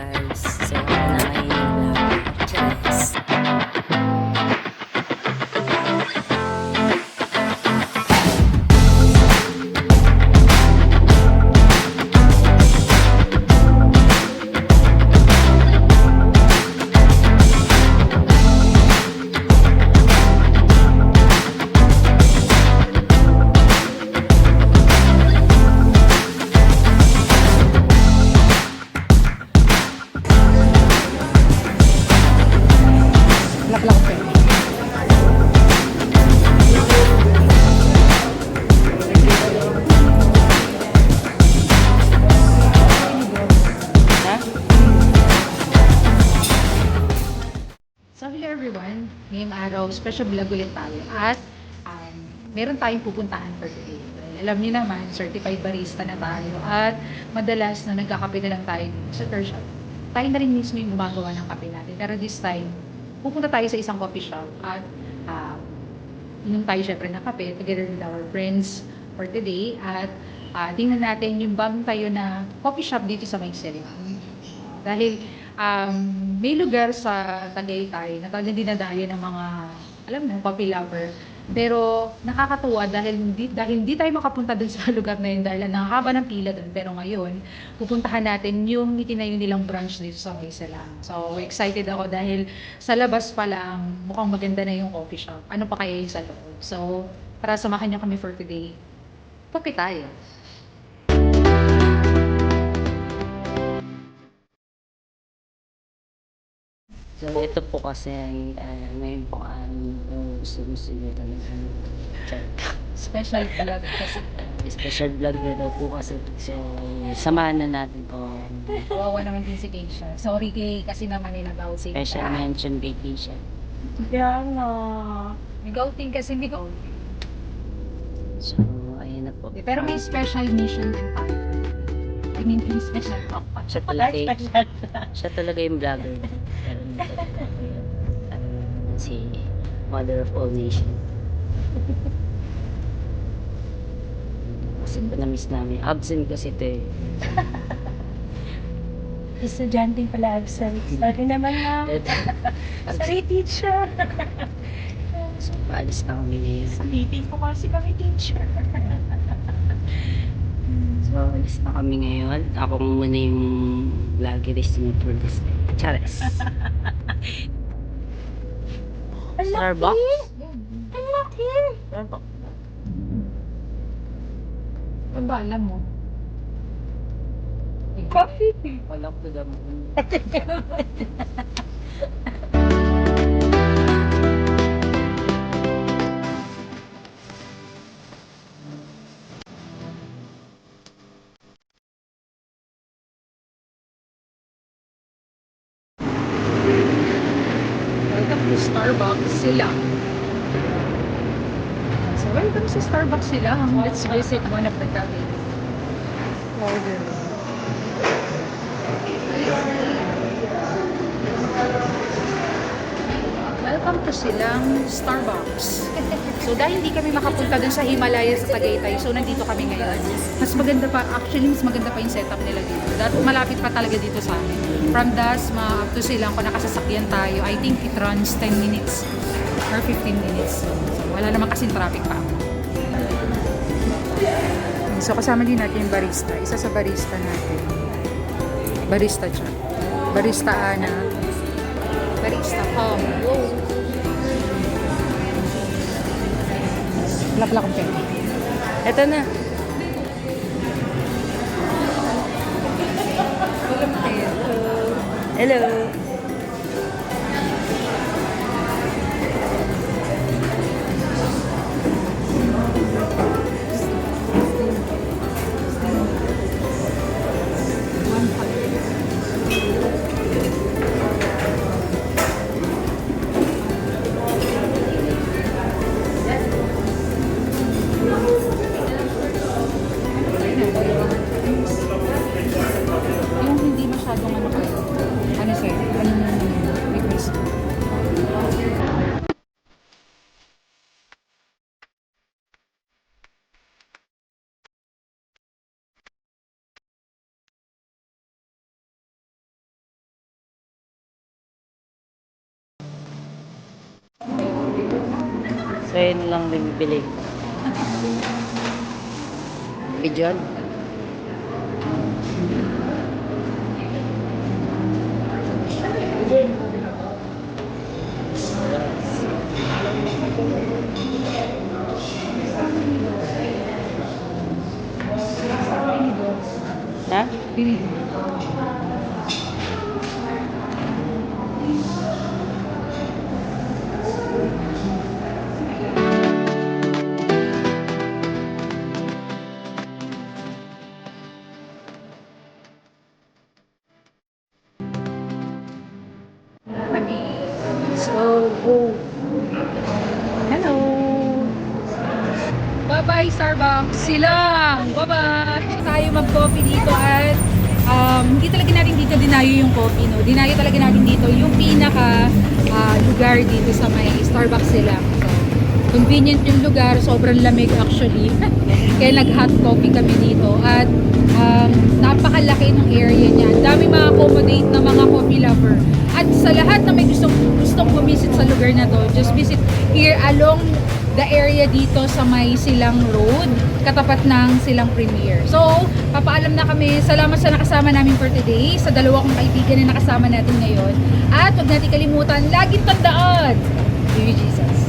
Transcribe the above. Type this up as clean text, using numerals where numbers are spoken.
guys. So, ako na ngayon yung vlog. Cheers! Laklak pa. Ha? So hello everyone, ngayong araw, special vlog ulit tayo at meron tayong pupuntahan for today. Alam niyo naman, certified barista na tayo at madalas na nagkakape na lang tayo sa third shop. Tayo na rin mismo yung gumagawa ng kape natin. Pero this time, pupunta tayo sa isang coffee shop at inom tayo syempre ng kape together with our friends for today at tingnan natin yung bagong tayo na coffee shop dito sa Mayseria. Dahil may lugar sa Tagaytay na talagang dinadayo ng mga, alam mo, coffee lover. Pero nakakatuwa dahil hindi tayo makapunta dun sa lugar na yun dahil nakakaba ng pila dun. Pero ngayon, pupuntahan natin yung itinayo nilang branch dito sa Mayseria. So, excited ako dahil sa labas pa lang, mukhang maganda na yung coffee shop. Ano pa kaya yung sa loob? So, para samahan niyo kami for today. Kape tayo. So, ito po kasi ngayon po yung gusto nyo talaga. Special vlog kasi. Special vlog na daw po kasi. So, samahan na natin po. Kawawa naman din si Keisha. Sorry kay kasi naman nilagawsin. Special mention vacation. Yan na. May gauting kasi may gauting. So, ayun na po. Pero may special mission din tayo. I mean, yung special talk. Siya talaga yung vlogger. Si Mother of All Nation. Kasi na-miss namin. Absent kasi ito eh. Estudyante pala absent. Sorry naman ma'am. Sorry teacher. So, paalis na kami ngayon. Meeting po kasi kami teacher. So, alis na kami ngayon. Ako muna yung vloggerist mo for this day. Chares. Starbucks? Ang laki! Starbucks. Ano ba alam mo? Coffee. Walang pagam. Welcome to Starbucks sila. So, welcome sa Starbucks sila. Let's visit one of the cafes. Order. Welcome to silang Starbucks. So, dahil hindi kami makapunta dun sa Himalaya sa Tagaytay, so nandito kami ngayon. Mas maganda pa, actually, mas maganda pa yung setup nila dito. Malapit pa talaga dito sa amin. From Dasma up to Silang, kung nakasasakyan tayo, I think it runs 10 minutes or 15 minutes. So, wala naman kasing traffic pa. So, kasama din natin yung barista. Isa sa barista natin. Barista siya. Barista Ana. Barista Pom. Laklak ang pera. Ito na. Hello. Yung hindi masyadong ano sir? So, yun lang bibili. Video. Ha? Bili. So, go. Hello. Bye-bye, Starbucks. Silang. Bye-bye. Tayo mag-coffee dito at hindi talaga natin dito dinayo yung coffee, no? Dinayo talaga natin dito yung pinaka lugar dito sa may Starbucks Silang. So, convenient yung lugar. Sobrang lamig actually. Kaya nag-hot coffee kami dito. At napakalaki ng area niya. Dami ma-accommodate na mga coffee lover. At sa lahat na may gustong bumisit sa lugar na to, just visit here along the area dito sa may Silang Road, katapat ng Silang Premier. So, papaalam na kami. Salamat sa nakasama namin for today, sa dalawa kong kaibigan na nakasama natin ngayon. At huwag natin kalimutan, laging tandaan, Dear Jesus.